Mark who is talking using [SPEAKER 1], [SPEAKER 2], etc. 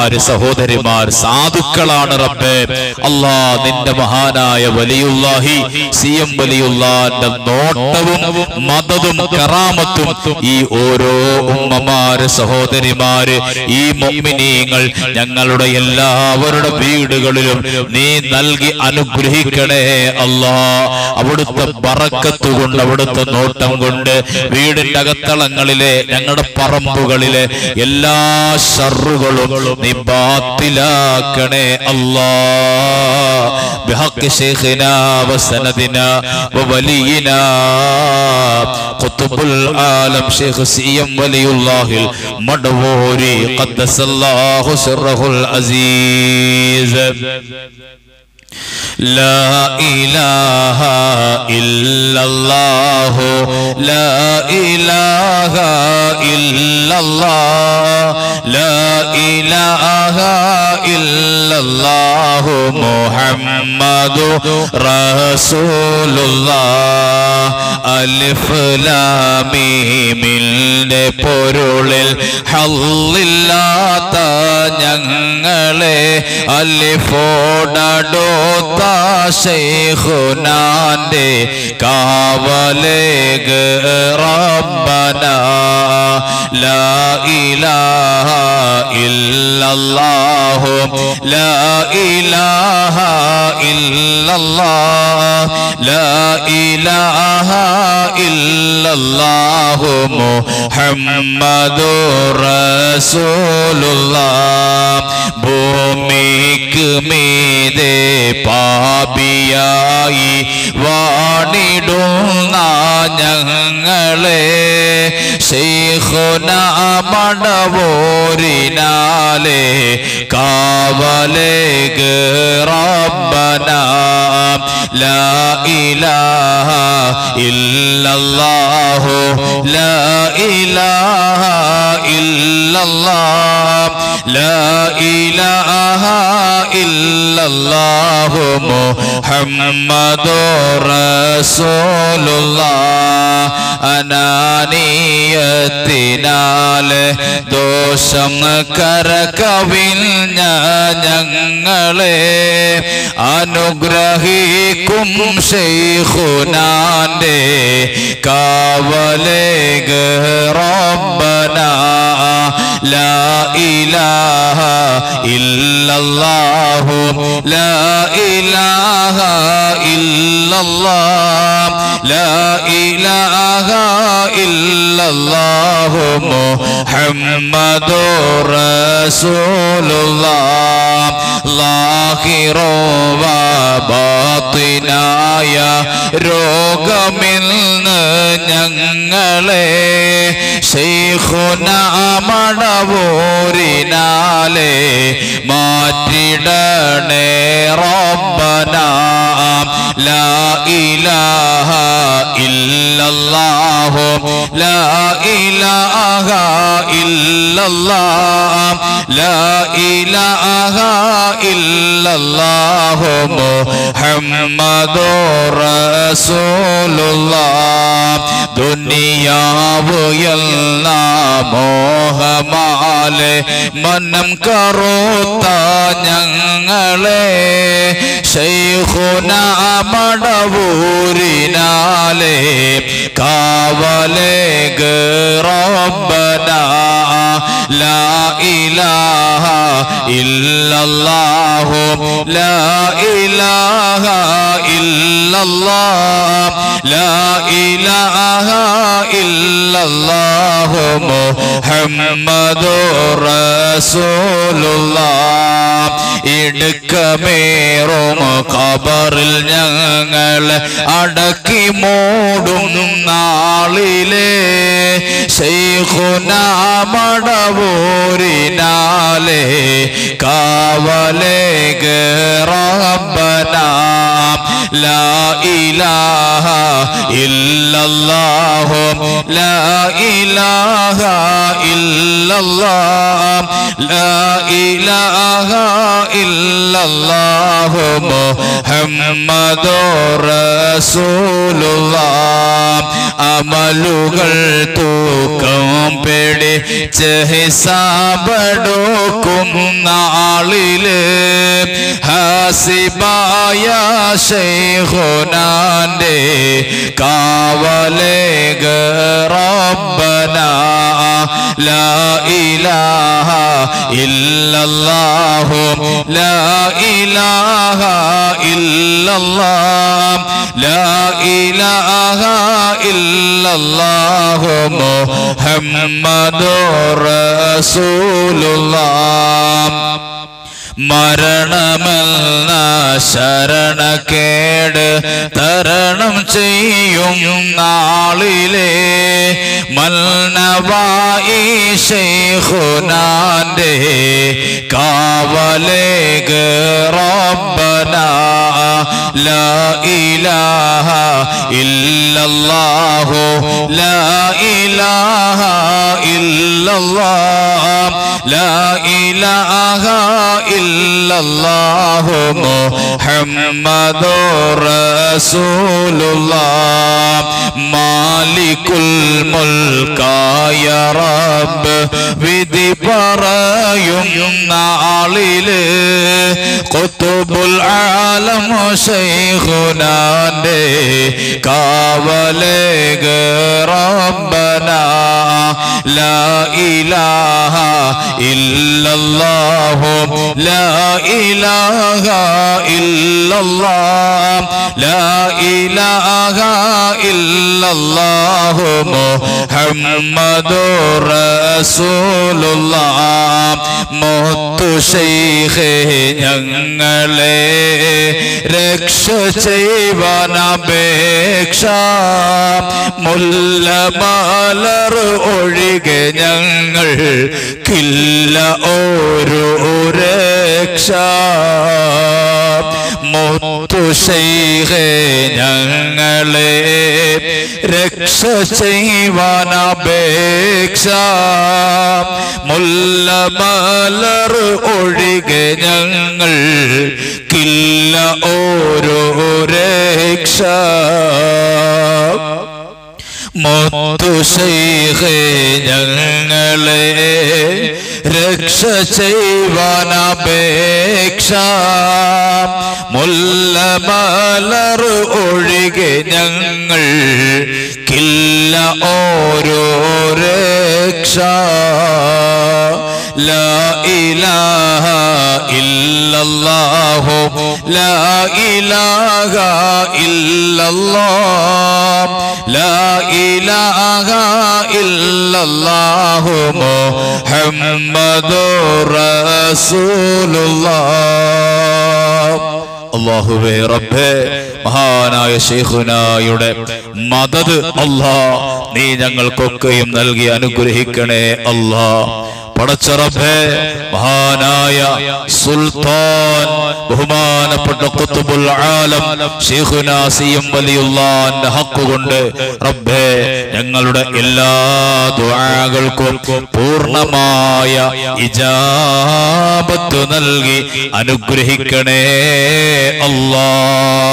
[SPEAKER 1] ഉമ്മമാര് സഹോദരിമാർ സാധുക്കളാണ് റബ്ബേ. അല്ലാ നിന്റെ മഹാനായ വലിയുല്ലാഹി സിഎം വലിയുള്ളാന്റെ നോട്ടവും മദദും കറാമത്തും ഈ ഓരോ ഉമ്മമാര് സഹോദരിമാര് ഈ മുഅ്മിനീങ്ങൾ ഞങ്ങളുടെ എല്ലാവരുടെ വീടുകളിലും നീ നൽകി അനുഗ്രഹിക്കണേ അല്ലാ. അവിടുത്തെ ബറക്കത്ത് കൊണ്ട് അവിടുത്തെ നോട്ടം കൊണ്ട് വീടിന്റെ അകത്തളങ്ങളിലെ ഞങ്ങളുടെ പറമ്പുകളിലെ എല്ലാ ശർറുകളും നീ ബാത്തിലാക്കണേ അല്ലാ. ബിഹഖ് ശൈഖിനാ വസനദിനാ വവലിയിനാ ഖുത്ബുൽ ആലം ശൈഖ് സിഎം വലിയുല്ലാഹിൽ മടവൂരി ഖദ്ദസല്ലാഹു സിർറഹുൽ അസീസ്. لا إله إلا الله لا إله إلا الله لا إله إلا الله محمد رسول الله ألف لام ميم പൊരുളിൽ ഹല്ലില്ലാത്ത ഞങ്ങളെ അലിഫോടടുത്ത ശൈഖുനാന്റെ കാവലേഗ് റബ്ബനാ ലാ ഇലാഹ ഇല്ലല്ലാഹു ലാ ഇലാഹ ഇല്ലല്ലാഹ് ലാ ഇലാഹ ഇല്ലല്ലാഹു മുഹമ്മദുർ റസൂലുള്ളാഹ്. ഭൂമിക്ക് മീതെ പാപിയായി വാണിടുന്ന ഞങ്ങളെ ശൈഖുനാ മടവൂരിനാലെ കാവലേഗ് റബ്ബനാ ലാ ഇലാഹ ഇല്ലല്ലാഹു ലാ ഇലാഹ ഇല്ലല്ലാഹ് ലാ ഇലാഹ ഇല്ലല്ലാഹു മുഹമ്മദുർ റസൂലുള്ളാഹ്. അനാനിയത്തിനാലെ ദോഷം കരകവിഞ്ഞ ഞങ്ങളെ അനുഗ്രഹിക്കും ശൈഖുനാന്റെ കാവലേഗ് റബ്ബനാ ലാ ഇലാഹ ഇല്ലല്ലാഹു ലാ ഇലാഹ ഇല്ലല്ലാഹ് ലാ ഇലാഹ ഇല്ലല്ലാഹു മുഹമ്മദുർ റസൂലുള്ളാഹ്. ലാഹിറോ ബാത്തിനായ രോഗമിൽന്ന് ഞങ്ങളെ ശൈഖുനാ മടവൂരിനാലെ മാറ്റിടണേ റബ്ബനാ ലാ ഇലാഹ ഇല്ലല്ലാഹു ലാ ഇലാഹ ഇല്ലല്ലാഹ് ലാ ഇലാഹ ഇല്ലല്ലാഹു മുഹമ്മദുർ റസൂലുള്ളാഹ്. ദുനിയാവ് എല്ലാം മോഹമാലെ മനം കറുത്ത ഞങ്ങളെ ശൈഖുനാ മടവൂരിനാലെ കാവലേഗ് റബ്ബനാ ലാ ഇലാഹ ഇല്ലല്ലാഹു ലാ ഇലാഹ ഇല്ലല്ലാഹ് ലാ ഇലാഹ ഇല്ലല്ലാഹു മുഹമ്മദുർ റസൂലുള്ളാഹ്. ഇടുക്കമേറും ഖബറിൽ ഞങ്ങൾ അടക്കി മൂടും നാളിലെ ശൈഖുനാ മടവൂരിനാലെ കാവലേഗ് റബ്ബനാ لا إله إلا الله لا إله إلا الله لا إله إلا الله محمد رسول الله അമലുകൾ തൂക്കം പിടിച്ച് ഹിസാബെടുക്കും നാളില് ഹസിബായ ശൈഖുനാന്റെ കാവലേക റബ്ബനാ ലാ ഇലാഹ ഇല്ലല്ലാഹു ലാ ഇലാഹ ഇല്ലല്ലാഹ് ലാ ഇലാഹ ഇല്ലല്ലാഹു മുഹമ്മദുർ റസൂലുള്ളാഹ് മരണമെന്ന ശരണക്കേട് തരണം ചെയ്യും നാളിലെ മൽനവായി ശൈഖുനാന്റെ കാവലേക റബ്ബനാ ലാ ഇലാഹ ഇല്ലല്ലാഹു ലാ ഇലാഹ ഇല്ലല്ലാഹ് ലാ ഇലാഹ ഇല്ലല്ലാഹു മുഹമ്മദുർ റസൂലുള്ളാഹ് മാലികുൽ മുൽക്കായ റബ്ബ് വിധി പറയും നാളില് ഖുതുബുൽ ആലം ശൈഖുനാന്റെ കാവലേക റബ്ബനാ ലാ ഇലാഹ ഇല്ലല്ലാഹു ലാ ഇലാഹ ഇല്ലല്ലാഹ് ലാ ഇലാഹ ഇല്ലല്ലാഹു മുഹമ്മദുർ റസൂലുള്ളാഹ് മുത്തു ശൈഖേ ഞങ്ങളെ രക്ഷ ചെയ്യുവാനപേക്ഷ മുല്ലമലർ ഒഴികെ ഞങ്ങൾക്കില്ല ഒരു രക്ഷ മുത്തു ശൈഖേ ഞങ്ങളെ രക്ഷ ചെയ്യുവാനപേക്ഷ മുല്ലമലർ ഒഴികെ ഞങ്ങൾക്കില്ല ഒരു രക്ഷ മുത്തു ശൈഖേ ഞങ്ങളെ രക്ഷ ചെയ്യുവാനപേക്ഷ മുല്ലമലർ ഒഴികെ ഞങ്ങൾക്കില്ല ഓരോ രക്ഷ ലാ ഇലാഹ ഇല്ലല്ലാഹു ലാ ഇലാഹ ഇല്ലല്ലാഹ് ലാ ഇലാഹ ഇല്ലല്ലാഹു മുഹമ്മദുർ റസൂലുള്ളാഹ് അല്ലാഹുവേ റബ്ബേ മഹാനായ ശൈഖുനായുടെ മദദ് അല്ലാഹ് നീ ഞങ്ങൾക്കൊക്കെയും നൽകി അനുഗ്രഹിക്കണേ അല്ലാഹ് പടച്ച റബ്ബേ മഹാനായ സുൽത്താൻ ബഹുമാനപ്പെട്ട ഖുത്ബുൽ ആലം ശൈഖുനാ സിയം വലിയുള്ളാന്റെ ഹഖ് കൊണ്ട് റബ്ബേ ഞങ്ങളുടെ എല്ലാ ദുആകൾക്കും പൂർണ്ണമായ ഇജാബത്ത് നൽകി അനുഗ്രഹിക്കണേ അല്ലാഹ്.